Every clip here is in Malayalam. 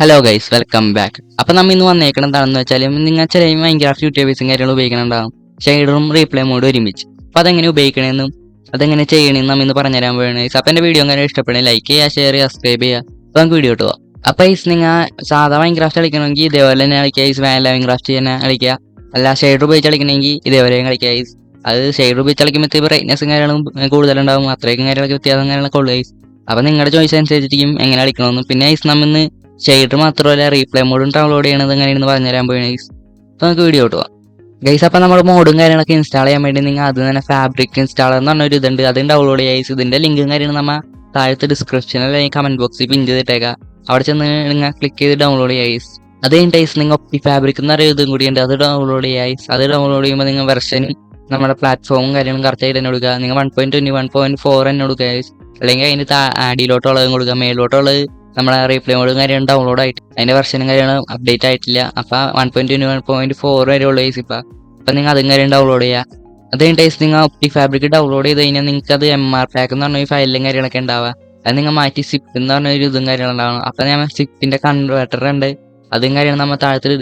Hello guys, welcome back. അപ്പൊ നമ്മ ഇന്ന് വന്നേക്കണെന്താണെന്ന് വെച്ചാൽ നിങ്ങൾ ചില മൈൻക്രാഫ്റ്റ് യൂട്യൂബേഴ്സും കാര്യങ്ങളും ഉപയോഗിക്കണുണ്ടാവും, ഷെയ്ഡറും റീപ്ലേ മോഡും ഒരുമിച്ച്. അപ്പൊ അതെങ്ങനെ ഉപയോഗിക്കണമെന്നും അതെങ്ങനെ ചെയ്യണമെന്നും നമ്മ ഇന്ന് പറഞ്ഞുതരാൻ പോവുകയാണ് ഗൈസ്. അപ്പൊ എന്റെ വീഡിയോ അങ്ങനെ ഇഷ്ടപ്പെടുന്നത് ലൈക്ക് ചെയ്യുക, ഷെയർ ചെയ്യുക, സബ്സ്ക്രൈബ് ചെയ്യുക. അപ്പൊ നമുക്ക് വീഡിയോ കിട്ടുക. അപ്പൊ ഗൈസ്, നിങ്ങൾ സാധാ മൈൻക്രാഫ്റ്റ് കളിക്കണമെങ്കിൽ ഇതേപോലെ തന്നെ കളിക്കുക ഗൈസ്. വാനില മൈൻക്രാഫ്റ്റ് തന്നെ കളിക്കുക. അല്ല ഷെയ്ഡർ ഉപയോഗിച്ച് കളിക്കണമെങ്കിൽ ഇതേപോലെ കളിക്കുക ഗൈസ്. അത് ഷെയ്ഡർ ഉപയോഗിച്ച് കളിക്കുമ്പോൾ ബ്രൈറ്റ്നസും കാര്യങ്ങളും കൂടുതലുണ്ടാവും, അത്രയും കാര്യങ്ങളൊക്കെ വ്യത്യാസം കാര്യങ്ങളൊക്കെ ഉള്ളു ഗൈസ്. അപ്പൊ നിങ്ങളുടെ ചോയ്സ് അനുസരിച്ചിരിക്കും എങ്ങനെ കളിക്കണമെന്നും. പിന്നെ ഗൈസ്, നമ്മിന്ന് ഷെയ്ഡർ മാത്രമല്ല റീപ്ലേ മോഡും ഡൗൺലോഡ് ചെയ്യണത് എങ്ങനെയാണെന്ന് പറഞ്ഞുതരാൻ പോയി ഗൈസ്. അപ്പോൾ നമുക്ക് വീഡിയോ കിട്ടുക ഗൈസ്. അപ്പോൾ നമ്മൾ മോഡും കാര്യങ്ങളൊക്കെ ഇൻസ്റ്റാൾ ചെയ്യാൻ വേണ്ടി നിങ്ങൾ അത് തന്നെ ഫാബ്രിക് ഇൻസ്റ്റാളർ എന്ന് പറഞ്ഞൊരു ഇതുണ്ട്, അതും ഡൗൺലോഡ് ചെയ്യുക ഗൈസ്. ഇതിൻ്റെ ലിങ്കും കാര്യങ്ങളും നമ്മൾ താഴത്തെ ഡിസ്ക്രിപ്ഷനിൽ അല്ലെങ്കിൽ കമൻറ്റ് ബോക്സിൽ പിൻ ചെയ്തിട്ടേക്കാം. അവിടെ ചെന്ന് നിങ്ങൾ ക്ലിക്ക് ചെയ്ത് ഡൗൺലോഡ് ചെയ്യുക ഗൈസ്. അത് കഴിഞ്ഞിട്ട് ഗൈസ് നിങ്ങൾ ഒപ്റ്റി ഫാബ്രിക് എന്ന് പറയുന്ന ഇതും കൂടിയുണ്ട്, അത് ഡൗൺലോഡ് ചെയ്യുക ഗൈസ്. അത് ഡൗൺലോഡ് ചെയ്യുമ്പോൾ നിങ്ങൾ വെർഷനും നമ്മുടെ പ്ലാറ്റ്ഫോമും കാര്യങ്ങളും കറക്റ്റായിട്ട് തന്നെ കൊടുക്കുക. നിങ്ങൾ 1.20 1.4 തന്നെ കൊടുക്കുക ഗൈസ്. അല്ലെങ്കിൽ അതിന് അടിയിലോട്ടുള്ളതും കൊടുക്കുക. മേലോട്ടുള്ളത് നമ്മളെ റീപ്ലേ മോഡും കാര്യം ഡൗൺലോഡ് ആയിട്ട് അതിന്റെ വെർഷനും കാര്യങ്ങളും അപ്ഡേറ്റ് ആയിട്ടില്ല. അപ്പൊ 1.20 1.4 വരെ ഉള്ള ഗൈസ്. അപ്പൊ നിങ്ങൾ അതും കാര്യം ഡൗൺലോഡ് ചെയ്യുക. അത് കഴിഞ്ഞിട്ട് നിങ്ങൾ ഒപ്റ്റി ഫാബ്രിക് ഡൗൺലോഡ് ചെയ്ത് കഴിഞ്ഞാൽ നിങ്ങൾക്ക് അത് MR പാക്ക് എന്ന് പറഞ്ഞ ഫയലിലും കാര്യങ്ങളൊക്കെ ഉണ്ടാവുക. അത് നിങ്ങൾ മാറ്റി സിപ്പ് എന്ന് പറഞ്ഞൊരു ഇതും കാര്യങ്ങളുണ്ടാവണം. അപ്പൊ ഞാൻ സിപ്പിന്റെ കൺവേർട്ടർ ഉണ്ട്, അതും കാര്യങ്ങൾ നമ്മൾ താഴത്ത്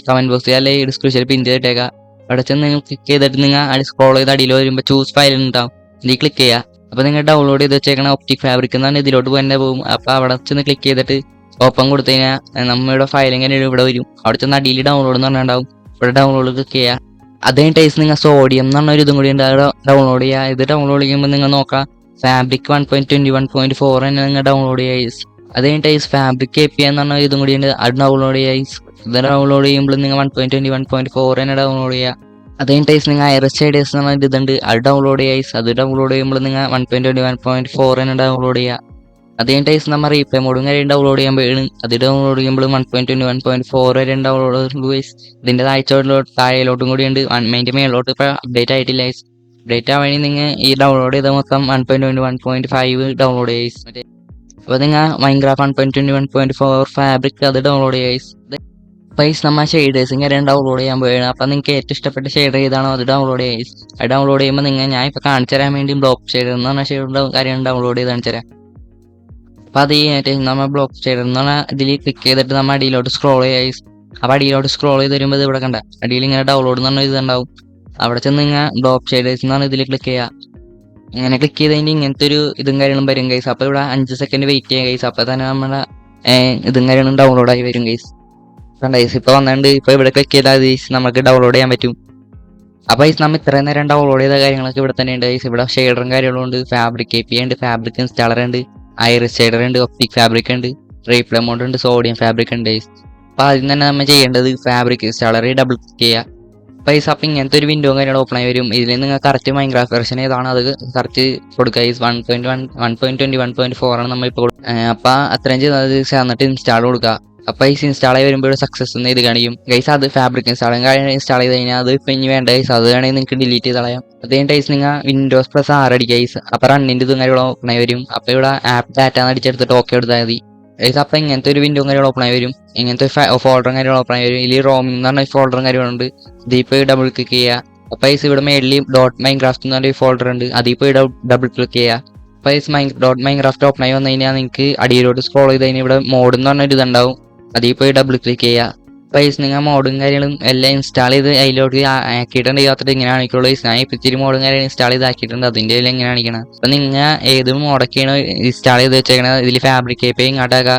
കമന്റ് ബോക്സിൽ അല്ലെങ്കിൽ ഡിസ്ക്രിപ്ഷനിൽ പിൻ ചെയ്തിട്ടേക്കാം. അവിടെ ചെന്ന് നിങ്ങൾ ക്ലിക്ക് ചെയ്തിട്ട് നിങ്ങൾ സ്ക്രോൾ ചെയ്ത് അടിയിൽ വരുമ്പോൾ ചൂസ് ഫയൽ ഉണ്ടാവും, ഇതിൽ ക്ലിക്ക് ചെയ്യുക. അപ്പോൾ നിങ്ങൾ ഡൗൺലോഡ് ചെയ്ത് വെച്ചേക്കണ ഒപ്റ്റിക് ഫാബ്രിക് എന്നാണ് ഇതിലോട്ട് തന്നെ പോകും. അപ്പോൾ അവിടെ ചെന്ന് ക്ലിക്ക് ചെയ്തിട്ട് ഓപ്പൺ കൊടുത്തു കഴിഞ്ഞാൽ നമ്മുടെ ഫയൽ ഇങ്ങനെ ഇവിടെ വരും. അവിടെ ചെന്ന് അടിയിൽ ഡൗൺലോഡ് എന്ന് പറഞ്ഞിട്ടുണ്ടാവും, ഇവിടെ ഡൗൺലോഡ് ക്ലിക്ക് ചെയ്യുക. അതേ ടൈസ് നിങ്ങൾ സോഡിയം എന്ന് പറഞ്ഞ ഒരു ഇതും കൂടി ഉണ്ട്, അത് ഡൗൺലോഡ് ചെയ്യുക. ഇത് ഡൗൺലോഡ് ചെയ്യുമ്പോൾ നിങ്ങൾ നോക്കാം ഫാബ്രിക് 1.20 1.4 തന്നെ നിങ്ങൾ ഡൗൺലോഡ് ചെയ്യുക. അതേ ടൈസ് ഫാബ്രിക് API എന്ന് പറഞ്ഞ ഇതും കൂടി ഉണ്ട്, അത് ഡൗൺലോഡ് ചെയ്യുക. ഇത് ഡൗൺലോഡ് ചെയ്യുമ്പോൾ നിങ്ങൾ 1.20 1.4 തന്നെ ഡൗൺലോഡ് ചെയ്യുക. അതേ ടൈസ് നിങ്ങൾ ഐറിസ് ഷെയ്ഡേഴ്സ് എന്ന് പറഞ്ഞ ഇതുണ്ട്, അത് ഡൗൺലോഡ് ചെയ്യുക. അത് ഡൗൺലോഡ് ചെയ്യുമ്പോൾ നിങ്ങൾ 1.20 1.4 തന്നെ ഡൗൺലോഡ് ചെയ്യുക. അതേ ടൈസ് നമ്മൾ റീപ്ലേ മോഡും കാര്യം ഡൗൺലോഡ് ചെയ്യുമ്പോഴാണ്, അത് ഡൗൺലോഡ് ചെയ്യുമ്പോൾ 1.20 1.4 വരെ ഡൗൺലോഡ്. ഇതിന്റെ താഴെയിലോട്ടും കൂടി ഉണ്ട്, അതിന്റെ മേലോട്ട് ഇപ്പോൾ അപ്ഡേറ്റ് ആയിട്ടില്ല. അപ്ഡേറ്റ് ആവാൻ നിങ്ങൾ ഈ ഡൗൺലോഡ് ചെയ്ത മൊത്തം 1.20 1.5 ഡൗൺലോഡ് ചെയ്യുക. അപ്പോൾ നിങ്ങൾ മൈൻക്രാഫ്റ്റ് 1.20 1.4 ഫാബ്രിക് അത് ഡൗൺലോഡ് ചെയ്യുക. പൈസ നമ്മൾ ഷെയ്ഡേഴ്സും കാര്യം ഡൗൺലോഡ് ചെയ്യാൻ പോവുകയാണ്. അപ്പം നിങ്ങൾക്ക് ഏറ്റവും ഇഷ്ടപ്പെട്ട ഷെയ്ഡർ ഏതാണോ അത് ഡൗൺലോഡ് ചെയ്യുക. അത് ഡൗൺലോഡ് ചെയ്യുമ്പോൾ ഞാൻ ഇപ്പോൾ കാണിച്ചു തരാൻ വേണ്ടി ബ്ലോക്ക് ഷെയ്ഡർ എന്ന് പറഞ്ഞ ഷെയ്ഡർ കാര്യം ഡൗൺലോഡ് ചെയ്ത് കാണിച്ചു തരാം. അപ്പോൾ അത് കഴിഞ്ഞിട്ട് നമ്മൾ ബ്ലോക്ക് ഷെയ്ഡർ എന്ന് പറഞ്ഞാൽ ഇതിൽ ക്ലിക്ക് ചെയ്തിട്ട് നമ്മൾ അടിയിലോട്ട് സ്ക്രോൾ ചെയ്യുക. അപ്പോൾ അടിയിലോട്ട് സ്ക്രോൾ ചെയ്ത് വരുമ്പോൾ ഇത് ഇവിടെ കണ്ട അടിയിൽ ഇങ്ങനെ ഡൗൺലോഡ് എന്ന് പറഞ്ഞ ഇതുണ്ടാവും. അവിടെ ചെന്ന് നിങ്ങൾ ബ്ലോക്ക് ഷെയ്ഡേഴ്സ് എന്ന് പറഞ്ഞാൽ ഇതിൽ ക്ലിക്ക് ചെയ്യുക. ഇങ്ങനെ ക്ലിക്ക് ചെയ്ത് കഴിഞ്ഞാൽ ഇങ്ങനത്തെ ഒരു ഇതും കാര്യങ്ങളും വരും ഗൈസ്. അപ്പോൾ ഇവിടെ 5 സെക്കൻഡ് വെയിറ്റ് ചെയ്യുക ഗൈസ്. അപ്പോൾ തന്നെ നമ്മുടെ ഇതും കാര്യങ്ങളും ഡൗൺലോഡായി വരും ഗൈസ്. ഗൈസ് ഇപ്പോൾ വന്നിട്ടുണ്ട്. ഇപ്പോൾ ഇവിടെ ക്ലിക്ക് ചെയ്താൽ നമുക്ക് ഡൗൺലോഡ് ചെയ്യാൻ പറ്റും. അപ്പോൾ ഗൈസ് നമ്മൾ ഇത്രയും നേരം ഡൗൺലോഡ് ചെയ്ത കാര്യങ്ങളൊക്കെ ഇവിടെ തന്നെ ഉണ്ട് ഗൈസ്. ഇവിടെ ഷെയ്ഡറും കാര്യങ്ങളും ഉണ്ട്, ഫാബ്രിക് API ഉണ്ട്, ഫാബ്രിക് ഇൻസ്റ്റാളർ ഉണ്ട്, ഐറിസ് ഷെയ്ഡർ ഉണ്ട്, ഒപ്റ്റിക് ഫാബ്രിക് ഉണ്ട്, റീപ്ലേ മോഡ് ഉണ്ട്, സോഡിയം ഫാബ്രിക് ഉണ്ട് ഗൈസ്. അപ്പോൾ ആദ്യം തന്നെ നമ്മൾ ചെയ്യേണ്ടത് ഫാബ്രിക് ഇൻസ്റ്റാളറിൽ ഡബിൾ ക്ലിക്ക് ചെയ്യുക. പൈസ അപ്പോൾ ഇങ്ങനത്തെ ഒരു വിൻഡോ കാര്യങ്ങൾ ഓപ്പൺ ആയി വരും. ഇതിൽ നിങ്ങൾ കറക്റ്റ് മൈൻക്രാഫ്റ്റ് വെർഷൻ ഏതാണോ അത് കറക്റ്റ് കൊടുക്കുക. 1.20 1.4 ആണ് നമ്മൾ ഇപ്പോൾ അപ്പോൾ അത്രയും ചെയ്ത് ചേർന്നിട്ട് ഇൻസ്റ്റാൾ കൊടുക്കുക. അപ്പോൾ ഈ ഇൻസ്റ്റാൾ ആയി വരുമ്പോൾ സക്സസ് എന്ന് ഇത് കാണിക്കും ഗൈസ്. അത് ഫാബ്രിക് ഇൻസ്റ്റാൾ ചെയ്ത് കഴിഞ്ഞാൽ അത് ഇപ്പം ഇനി വേണ്ട ഗൈസ്, അത് വേണമെങ്കിൽ നിങ്ങൾക്ക് ഡിലീറ്റ് ചെയ്ത് കളയാം. അതേ ടൈസ് നിങ്ങൾ വിൻഡോസ് പ്ലസ് 6 അടിക്കുക ഗൈസ്. അപ്പോൾ റണ്ണിൻ്റെ ഇതും കാര്യങ്ങൾ ഓപ്പൺ ആയി വരും. അപ്പോൾ ഇവിടെ ആപ്പ് ഡാറ്റ അടിച്ചെടുത്തിട്ട് ഓക്കെ എടുത്താൽ മതി ഗൈസ്. അപ്പോൾ ഇങ്ങനത്തെ ഒരു വിൻഡോ കാര്യങ്ങൾ ഓപ്പൺ ആയി വരും, ഇങ്ങനത്തെ ഫോൾഡറും കാര്യങ്ങൾ ഓപ്പൺ ആയി വരും. ഇതിൽ റോമിംഗ് എന്ന് പറഞ്ഞ ഫോൾഡറും കാര്യങ്ങളുണ്ട്, ഇതിൽ പോയി ഡബിൾ ക്ലിക്ക് ചെയ്യുക. അപ്പോൾ ഗൈസ് ഇവിടെ മേളിൽ .minecraft എന്ന് പറഞ്ഞ ഫോൾഡർ ഉണ്ട്, അതിൽ പോയി ഡബിൾ ക്ലിക്ക് ചെയ്യുക. അപ്പോൾ ഗൈസ് .minecraft ഓപ്പൺ ആയി വന്നു കഴിഞ്ഞാൽ നിങ്ങൾക്ക് അടിയിലോട്ട് സ്ക്രോൾ ചെയ്ത് കഴിഞ്ഞാൽ ഇവിടെ മോഡ് എന്ന് പറഞ്ഞൊരു ഇതുണ്ടാവും, അതിൽ പോയി ഡബിൾ ക്ലിക്ക് ചെയ്യുക. പൈസ നിങ്ങൾ മോഡും കാര്യങ്ങളും എല്ലാം ഇൻസ്റ്റാൾ ചെയ്ത് അതിലോട്ട് ആക്കിയിട്ടുണ്ട്. ചെയ്യാത്തിട്ട് ഇങ്ങനെ കാണിക്കുള്ളൂ. ഞാൻ ഇപ്പം ഇത്തിരി മോഡും കാര്യം ഇൻസ്റ്റാൾ ചെയ്ത് ആക്കിയിട്ടുണ്ട്, അതിൻ്റെ എല്ലാം ഇങ്ങനെ കാണിക്കണം. അപ്പം നിങ്ങൾ ഏത് മോഡൊക്കെയാണ് ഇൻസ്റ്റാൾ ചെയ്ത് വെച്ചേക്കണത്, ഇതിൽ ഫാബ്രിക് API ഇങ്ങോട്ടാക്കുക,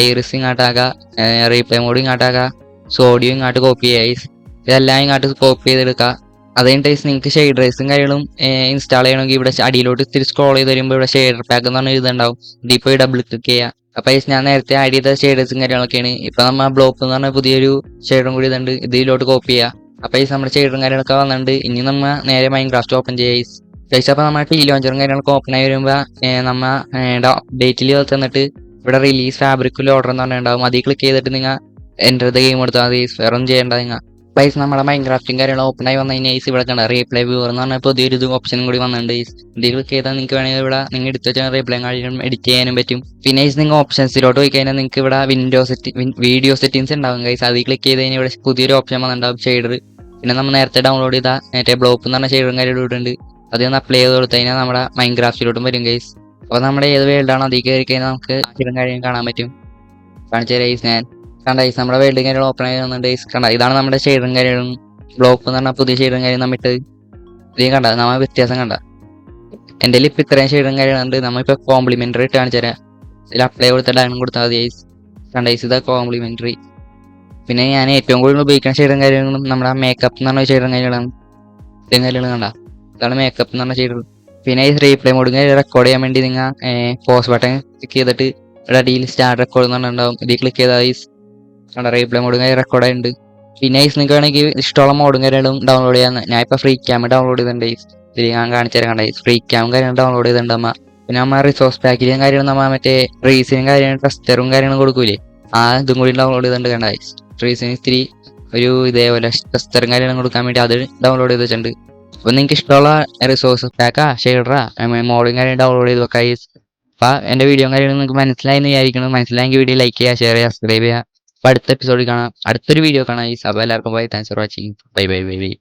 ഐറിസ് ഇങ്ങോട്ടാക്കുക, റീപ്ലേ മോഡ് ഇങ്ങോട്ടാക്കുക, സോഡിയം ഇങ്ങോട്ട് കോപ്പി ചെയ്യുക. ഇതെല്ലാം ഇങ്ങോട്ട് കോപ്പി ചെയ്തെടുക്കുക. അതേം ടൈസ് നിങ്ങൾക്ക് ഷെയ്ഡേഴ്സും കാര്യങ്ങളും ഇൻസ്റ്റാൾ ചെയ്യണമെങ്കിൽ ഇവിടെ അടിയിലോട്ട് ഇത്തിരി സ്ക്രോൾ ചെയ്ത് വരുമ്പോൾ ഇവിടെ ഷെയ്ഡർ പാക്ക് എന്ന് പറഞ്ഞ ഇതുണ്ടാവും, ഇതിൽ പോയി ഡബിൾ ക്ലിക്ക് ചെയ്യുക. അപ്പോൾ ഞാൻ നേരത്തെ ആഡ് ചെയ്ത ഷെയ്ഡേഴ്സും കാര്യങ്ങളൊക്കെയാണ്. ഇപ്പം നമ്മൾ ബ്ലോക്ക് എന്ന് പറഞ്ഞ പുതിയൊരു ഷെയ്ഡും കൂടി ഇതുണ്ട്, ഇതിലോട്ട് കോപ്പി ചെയ്യുക. അപ്പോൾ നമ്മുടെ ഷെയ്ഡറും കാര്യങ്ങളൊക്കെ വന്നിട്ടുണ്ട്. ഇനി നമ്മൾ നേരെ മൈൻക്രാഫ്റ്റ് ഓപ്പൺ ചെയ്യുക. അപ്പോൾ നമ്മുടെ ടി ലോഞ്ചറും കാര്യങ്ങളൊക്കെ ഓപ്പൺ ആയി വരുമ്പോൾ നമ്മൾ ഡേറ്റിൽ തന്നിട്ട് ഇവിടെ റിലീസ് ഫാബ്രിക്കിൽ ഓർഡർ എന്ന് പറഞ്ഞിട്ടുണ്ടാവും, അതിൽ ക്ലിക്ക് ചെയ്തിട്ട് നിങ്ങൾ എൻ്റർ ദ ഗെയിം കൊടുത്താൽ മതി. വേറെ ഒന്നും ചെയ്യേണ്ട. നിങ്ങൾ പൈസ നമ്മുടെ മൈൻക്രാഫ്റ്റും കാര്യങ്ങളും ഓപ്പൺ ആയി വന്നു കഴിഞ്ഞാൽ ഇവിടെ കണ്ട റീപ്ലേ വ്യൂവർ എന്ന് പറഞ്ഞാൽ പുതിയൊരു ഇത് ഓപ്ഷനും കൂടി വന്നിട്ടുണ്ട്. ഇതിൽ ക്ലിക്ക് ചെയ്താൽ നിങ്ങൾക്ക് വേണമെങ്കിൽ ഇവിടെ നിങ്ങൾ എടുത്ത് വെച്ചാൽ റീപ്ലേ കാര്യങ്ങളും എഡിറ്റ് ചെയ്യാനും പറ്റും. പിന്നെ നിങ്ങൾ ഓപ്ഷൻസിലോട്ട് പോയി കഴിഞ്ഞാൽ നിങ്ങൾക്ക് ഇവിടെ വീഡിയോ സെറ്റിംഗ്സ് ഉണ്ടാവും ഗൈസ്. അതിൽ ക്ലിക്ക് ചെയ്ത് കഴിഞ്ഞാൽ ഇവിടെ പുതിയൊരു ഓപ്ഷൻ വന്നിട്ടുണ്ടാവും, ഷെയ്ഡർ. പിന്നെ നമ്മൾ നേരത്തെ ഡൗൺലോഡ് ചെയ്ത മറ്റേ ബ്ലോക്ക് എന്ന് പറഞ്ഞ ഷെയ്ഡറും കാര്യങ്ങളും ഇട്ടുണ്ട്, അത് ഒന്ന് അപ്ലൈ ചെയ്ത് കൊടുത്തു കഴിഞ്ഞാൽ നമ്മുടെ മൈൻക്രാഫ്റ്റിലോട്ടും വരും ഗൈസ്. അപ്പോൾ നമ്മുടെ ഏത് വേൾഡാണോ അതിൽ കയറി കഴിഞ്ഞാൽ നമുക്ക് ഷെയ്ഡറും കാര്യം കാണാൻ പറ്റും. കാണിച്ചു തരാം ഗൈസ്. ഞാൻ കണ്ട ഗൈസ് നമ്മുടെ വേൾഡ് കാര്യങ്ങൾ ഓപ്പൺ ആയി വന്നിട്ട് ഗൈസ് കണ്ട ഇതാണ് നമ്മുടെ ഷെയ്ഡും കാര്യങ്ങളും ബ്ലോക്ക് എന്ന് പറഞ്ഞാൽ പുതിയ ഷെയ്ഡും കാര്യം നമ്മിട്ട് ഇതേം കണ്ട നമ്മ വ്യത്യാസം കണ്ട എൻ്റെ ഇപ്പം ഇത്രയും ഷെയ്ഡും കാര്യങ്ങളുണ്ട്. നമ്മളിപ്പോൾ കോംപ്ലിമെൻ്ററി ഇട്ട് കാണിച്ചു തരാം. ഇതിൽ അപ്ലൈ കൊടുത്ത ഡയമണ്ട് കൊടുത്താൽ മതി ഗൈസ്. കണ്ട ഗൈസ് ഇതാ കോംപ്ലിമെൻ്ററി. പിന്നെ ഞാൻ ഏറ്റവും കൂടുതൽ ഉപയോഗിക്കുന്ന ഷെയ്ഡും കാര്യങ്ങളും നമ്മുടെ മേക്കപ്പ് എന്ന് പറഞ്ഞ ഷെയ്ഡും കാര്യങ്ങളാണ്. ഇത്രയും കാര്യങ്ങൾ കണ്ട ഇതാണ് മേക്കപ്പ് എന്ന് പറഞ്ഞ ഷെയ്ഡ്. പിന്നെ ഈ റീപ്ലേ മോഡ് റെക്കോർഡ് ചെയ്യാൻ വേണ്ടി നിങ്ങൾ പോസ് ബട്ടൺ ക്ലിക്ക് ചെയ്തിട്ട് ഇവിടെ അടിയിൽ സ്റ്റാർട്ട് റെക്കോർഡ് എന്ന് പറഞ്ഞിട്ടുണ്ടാവും. ഇതിൽ ക്ലിക്ക് ചെയ്താൽ ഗൈസ് കണ്ട റീപ്ലേ മോഡ് റെക്കോർഡ് ആയിട്ടുണ്ട്. പിന്നെ ഗൈസ് നിങ്ങൾക്ക് വേണമെങ്കിൽ ഇഷ്ടമുള്ള മോഡും കാര്യങ്ങളും ഡൗൺലോഡ് ചെയ്യാൻ ഞാൻ ഇപ്പോൾ ഫ്രീ ക്യാം ഡൗൺലോഡ് ചെയ്തിട്ടുണ്ട് ഗൈസ്. ഇതിൽ ഞാൻ കാണിച്ചു തരാം. കണ്ട ഫ്രീ ക്യാം കാര്യങ്ങൾ ഡൗൺലോഡ് ചെയ്തിട്ടുണ്ട് അമ്മ. പിന്നെ അമ്മ റിസോഴ്സ് പാക്കേജും കാര്യങ്ങളും നമ്മൾ മറ്റേ റീസിനും കാര്യങ്ങളും ടെസ്റ്ററും കാര്യങ്ങളും കൊടുക്കൂലേ ഇതും കൂടി ഡൗൺലോഡ് ചെയ്തിട്ടുണ്ട്. കണ്ട റീസിന് ഇത്തിരി ഒരു ഇതേപോലെ ടെസ്റ്ററും കാര്യങ്ങളും കൊടുക്കാൻ വേണ്ടി അത് ഡൗൺലോഡ് ചെയ്ത് വെച്ചിട്ടുണ്ട്. അപ്പോൾ നിങ്ങൾക്ക് ഇഷ്ടമുള്ള റിസോഴ്സ് പാക്കാ ഷെയ്ഡറാ മോഡും കാര്യം ഡൗൺലോഡ് ചെയ്ത് വെക്കാം ഗൈസ്. അപ്പോൾ എൻ്റെ വീഡിയോ കാര്യങ്ങൾ നിങ്ങൾക്ക് മനസ്സിലായെന്ന് വിചാരിക്കണം. മനസ്സിലായെങ്കിൽ വീഡിയോ ലൈക്ക് ചെയ്യുക, ഷെയർ ചെയ്യുക, സബ്സ്ക്രൈബ് ചെയ്യുക. അപ്പോൾ അടുത്ത എപ്പിസോഡിൽ കാണാം, അടുത്തൊരു വീഡിയോ കാണാം ഗൈസ്. അപ്പോൾ എല്ലാവർക്കും bye, thanks for watching. Bye bye bye by.